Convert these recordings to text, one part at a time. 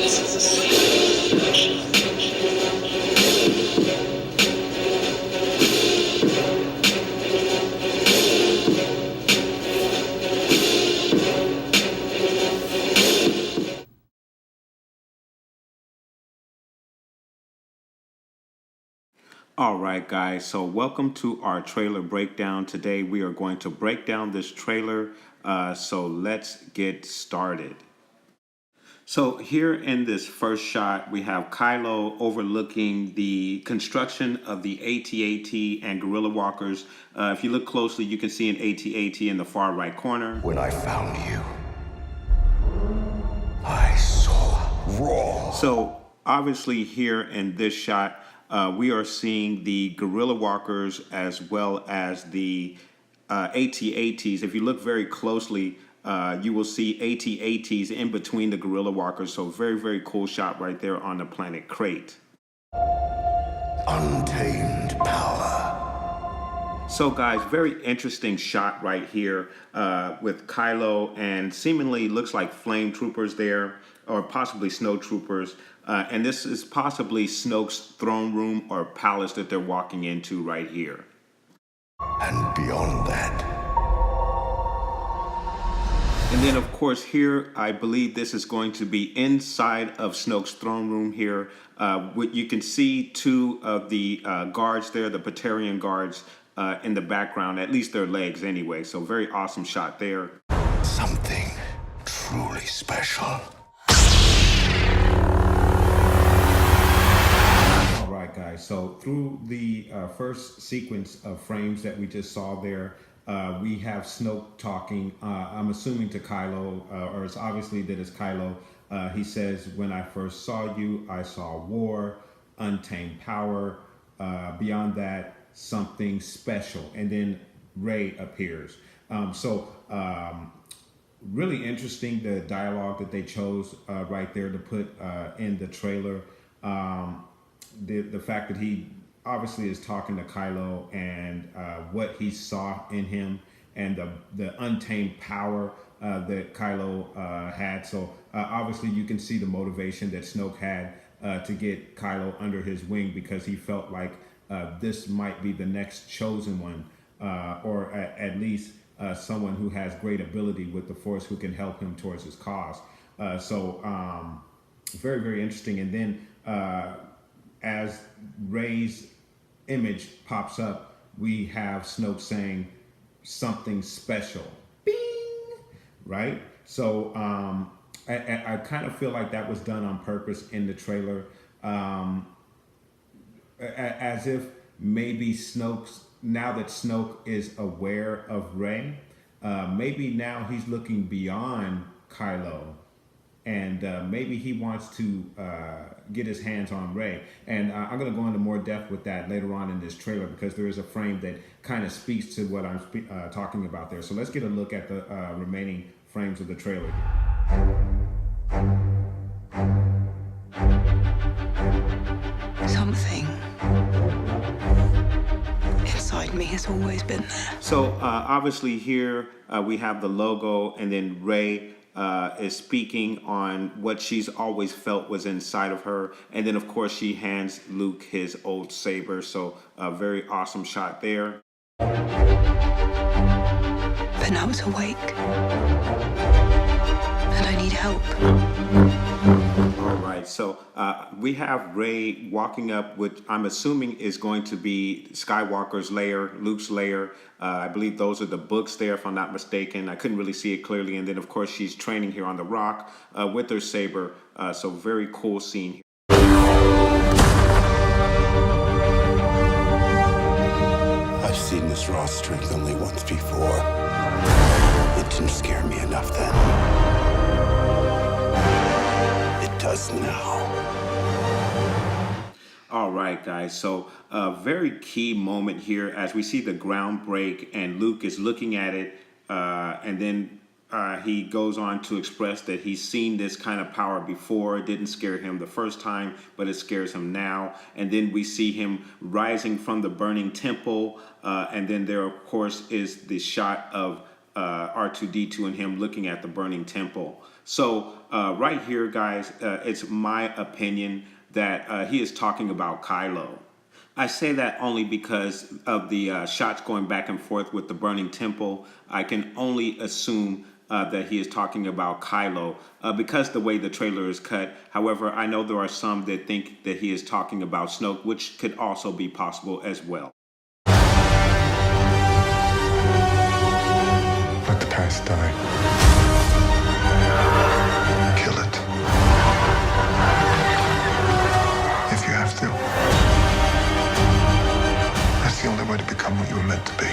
All right, guys, so welcome to our trailer breakdown. Today we are going to break down this trailer, so let's get started. So here in this first shot, we have Kylo overlooking the construction of the AT-AT and guerrilla walkers. If you look closely, you can see an AT-AT in the far right corner. When I found you, I saw raw. So obviously here in this shot, we are seeing the guerrilla walkers as well as the AT-ATs. If you look very closely, you will see AT-ATs in between the guerrilla walkers. So very, very cool shot right there on the planet Crate. Untamed power. So guys, very interesting shot right here with Kylo, and seemingly looks like flame troopers there, or possibly snow troopers. And this is possibly Snoke's throne room or palace that they're walking into right here. And beyond that. And then of course here, I believe this is going to be inside of Snoke's throne room here. You can see two of the guards there, the Praetorian guards, in the background, at least their legs anyway. So very awesome shot there. Something truly special. All right, guys. So through the first sequence of frames that we just saw there, we have Snoke talking, I'm assuming to Kylo, or it's obviously that it's Kylo. He says, when I first saw you, I saw war, untamed power. Beyond that, something special. And then Rey appears. Really interesting, the dialogue that they chose right there to put in the trailer. The fact that he obviously is talking to Kylo and what he saw in him, and the untamed power that Kylo had. So obviously you can see the motivation that Snoke had to get Kylo under his wing, because he felt like this might be the next chosen one, or at least someone who has great ability with the Force, who can help him towards his cause. Very, very interesting. And then as Rey's image pops up, we have Snoke saying something special. Bing! Right? So I kind of feel like that was done on purpose in the trailer. As if maybe now that Snoke is aware of Rey, maybe now he's looking beyond Kylo, and maybe he wants to get his hands on Rey. And I'm going to go into more depth with that later on in this trailer, because there is a frame that kind of speaks to what I'm talking about there. So let's get a look at the remaining frames of the trailer. Something inside me has always been there. So obviously here we have the logo, and then Rey is speaking on what she's always felt was inside of her. And then of course she hands Luke his old saber. So a very awesome shot there. But now it's awake. And I need help. All right, so we have Rey walking up, which I'm assuming is going to be Skywalker's lair, Luke's lair. I believe those are the books there, if I'm not mistaken. I couldn't really see it clearly. And then, of course, she's training here on the rock with her saber. So very cool scene here. I've seen this raw strength only once before. It didn't scare me enough then. It does now. All right, guys, so a very key moment here as we see the ground break, and Luke is looking at it, and then he goes on to express that he's seen this kind of power before. It didn't scare him the first time, but it scares him now. And then we see him rising from the burning temple, and then there, of course, is the shot of R2-D2 and him looking at the burning temple. So right here, guys, it's my opinion that he is talking about Kylo. I say that only because of the shots going back and forth with the burning temple. I can only assume that he is talking about Kylo because the way the trailer is cut. However, I know there are some that think that he is talking about Snoke, which could also be possible as well. Let the past die. Kill it. If you have to. That's the only way to become what you were meant to be.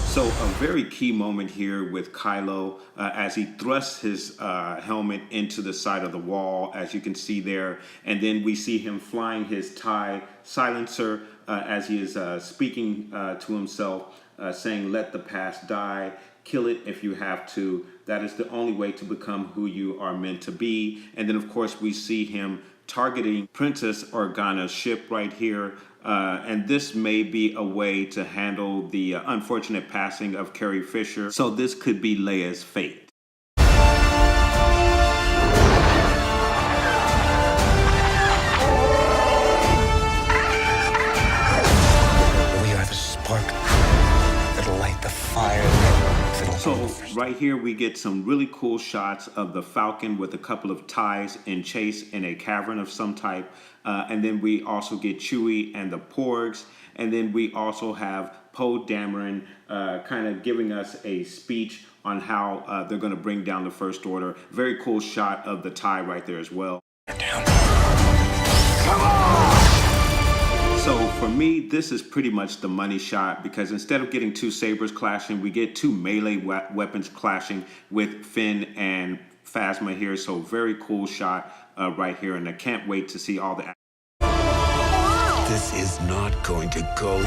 So a very key moment here with Kylo as he thrusts his helmet into the side of the wall, as you can see there. And then we see him flying his TIE silencer as he is speaking to himself, saying, "Let the past die, kill it if you have to. That is the only way to become who you are meant to be." And then, of course, we see him targeting Princess Organa's ship right here. And this may be a way to handle the unfortunate passing of Carrie Fisher. So this could be Leia's fate. We are the spark that'll light the fire. So right here we get some really cool shots of the Falcon with a couple of TIEs in chase in a cavern of some type. And then we also get Chewie and the Porgs. And then we also have Poe Dameron kind of giving us a speech on how they're going to bring down the First Order. Very cool shot of the TIE right there as well. Down. Come on! So for me, this is pretty much the money shot because instead of getting two sabers clashing, we get two melee weapons clashing with Finn and Phasma here. So very cool shot right here, and I can't wait to see all the. This is not going to go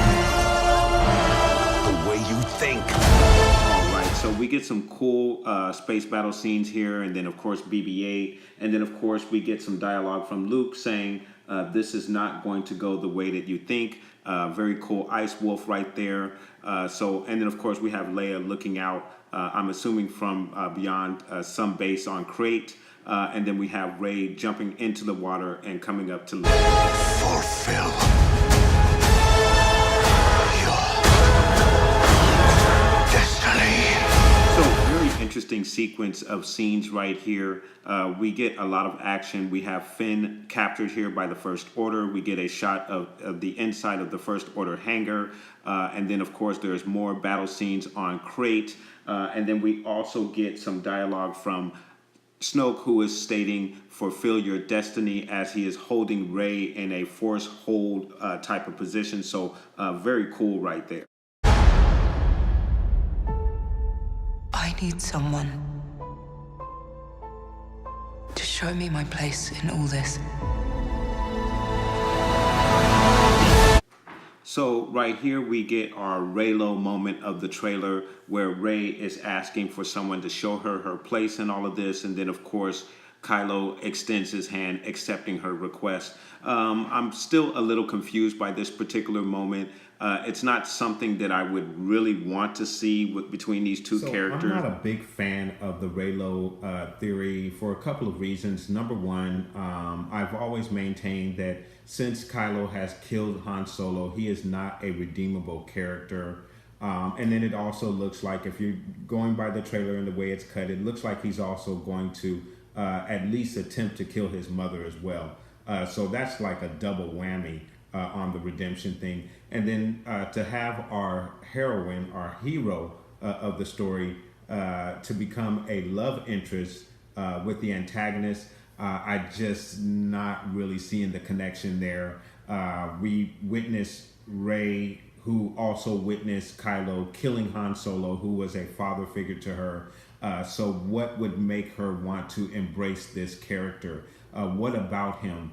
the way you think. All right, so we get some cool space battle scenes here, and then of course BB-8, and then of course we get some dialogue from Luke saying, this is not going to go the way that you think. Very cool Ice Wolf right there. And then of course we have Leia looking out, I'm assuming from beyond some base on Crate. And then we have Rey jumping into the water and coming up to Leia. Fulfill your destiny. So very interesting sequence of scenes right here. We get a lot of action. We have Finn captured here by the First Order. We get a shot of the inside of the First Order hangar. And then, of course, there's more battle scenes on Crate. And then we also get some dialogue from Snoke, who is stating, "Fulfill your destiny," as he is holding Rey in a force hold type of position. So very cool right there. I need someone to show me my place in all this. So right here we get our Rey-lo moment of the trailer where Rey is asking for someone to show her her place in all of this. And then of course, Kylo extends his hand accepting her request. I'm still a little confused by this particular moment. It's not something that I would really want to see between these two characters. I'm not a big fan of the Rey-lo theory for a couple of reasons. Number one, I've always maintained that since Kylo has killed Han Solo, he is not a redeemable character. And then it also looks like, if you're going by the trailer and the way it's cut, it looks like he's also going to at least attempt to kill his mother as well. So that's like a double whammy on the redemption thing. And then to have our heroine, our hero of the story, to become a love interest with the antagonist, I just not really seeing the connection there. We witnessed Rey, who also witnessed Kylo killing Han Solo, who was a father figure to her. So what would make her want to embrace this character? What about him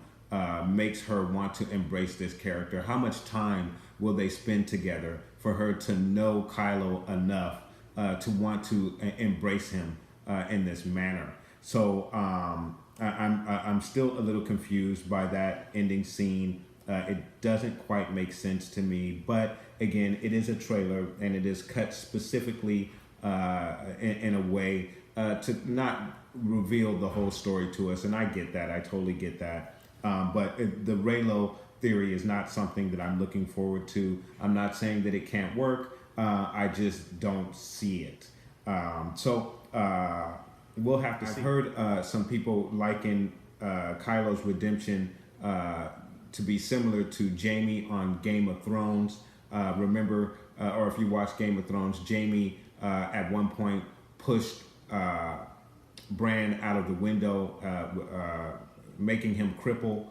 makes her want to embrace this character? How much time will they spend together for her to know Kylo enough to want to embrace him in this manner? So I'm still a little confused by that ending scene It doesn't quite make sense to me, but again, it is a trailer and it is cut specifically in a way to not reveal the whole story to us, and I get that. I totally get that. The Rey-lo theory is not something that I'm looking forward to. I'm not saying that it can't work. I just don't see it. We'll have to see. I've heard some people liken Kylo's redemption to be similar to Jaime on Game of Thrones. Remember, or if you watch Game of Thrones, Jaime at one point pushed Bran out of the window, making him cripple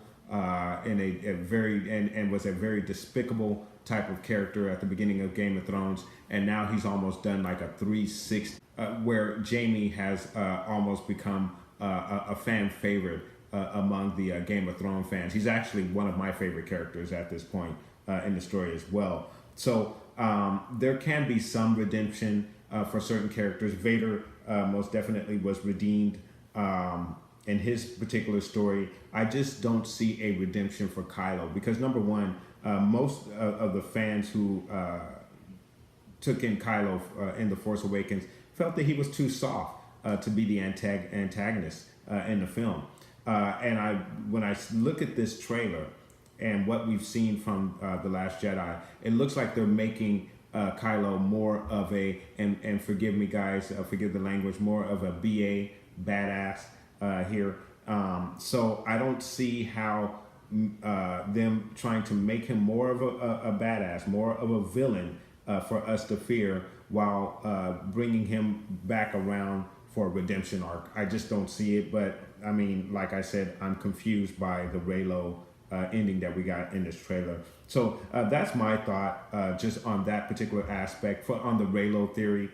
in a very and was a very despicable type of character at the beginning of Game of Thrones, and now he's almost done like a 360 where Jaime has almost become a fan favorite among the Game of Thrones fans. He's actually one of my favorite characters at this point in the story as well. So there can be some redemption for certain characters. Vader most definitely was redeemed in his particular story. I just don't see a redemption for Kylo because, number one, most of the fans who took in Kylo in The Force Awakens felt that he was too soft to be the antagonist in the film. When I look at this trailer and what we've seen from The Last Jedi, it looks like they're making Kylo more of a, and forgive me guys, forgive the language, more of a BA badass here. So I don't see how them trying to make him more of a badass, more of a villain for us to fear, while bringing him back around for a redemption arc. I just don't see it. But I mean, like I said, I'm confused by the Rey-lo ending that we got in this trailer. So that's my thought just on that particular aspect. On the Rey-lo theory,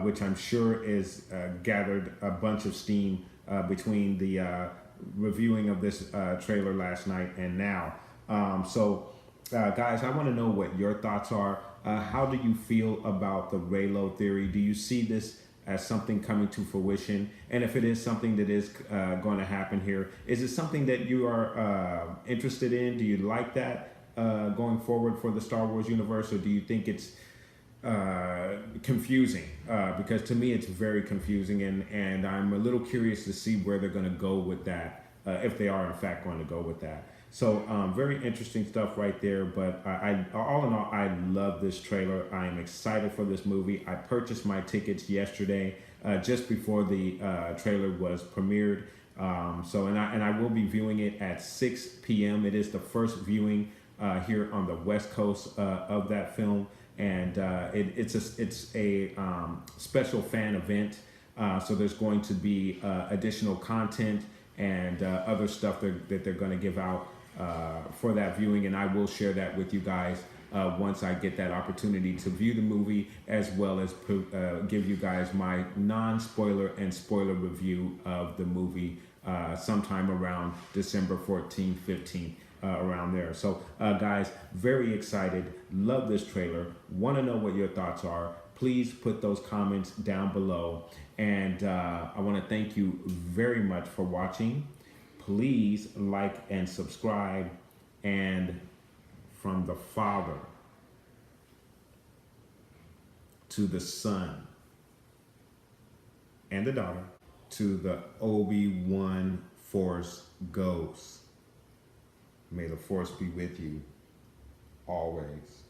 which I'm sure is gathered a bunch of steam between the reviewing of this trailer last night and now. Guys, I want to know what your thoughts are. How do you feel about the Rey-lo theory? Do you see this as something coming to fruition? And if it is something that is going to happen here, is it something that you are interested in? Do you like that going forward for the Star Wars universe, or do you think it's confusing? Because to me it's very confusing, and I'm a little curious to see where they're going to go with that, if they are in fact going to go with that. So very interesting stuff right there. But all in all, I love this trailer. I am excited for this movie. I purchased my tickets yesterday, just before the trailer was premiered. And I will be viewing it at 6 p.m. It is the first viewing here on the West Coast of that film, and it's a special fan event. So there's going to be additional content and other stuff that they're going to give out for that viewing, and I will share that with you guys once I get that opportunity to view the movie, as well as give you guys my non-spoiler and spoiler review of the movie sometime around December 14th, 15th, around there. So guys, very excited, love this trailer, want to know what your thoughts are. Please put those comments down below, and I want to thank you very much for watching. Please like and subscribe, and from the Father to the Son and the daughter to the Obi-Wan Force Ghost. May the Force be with you always.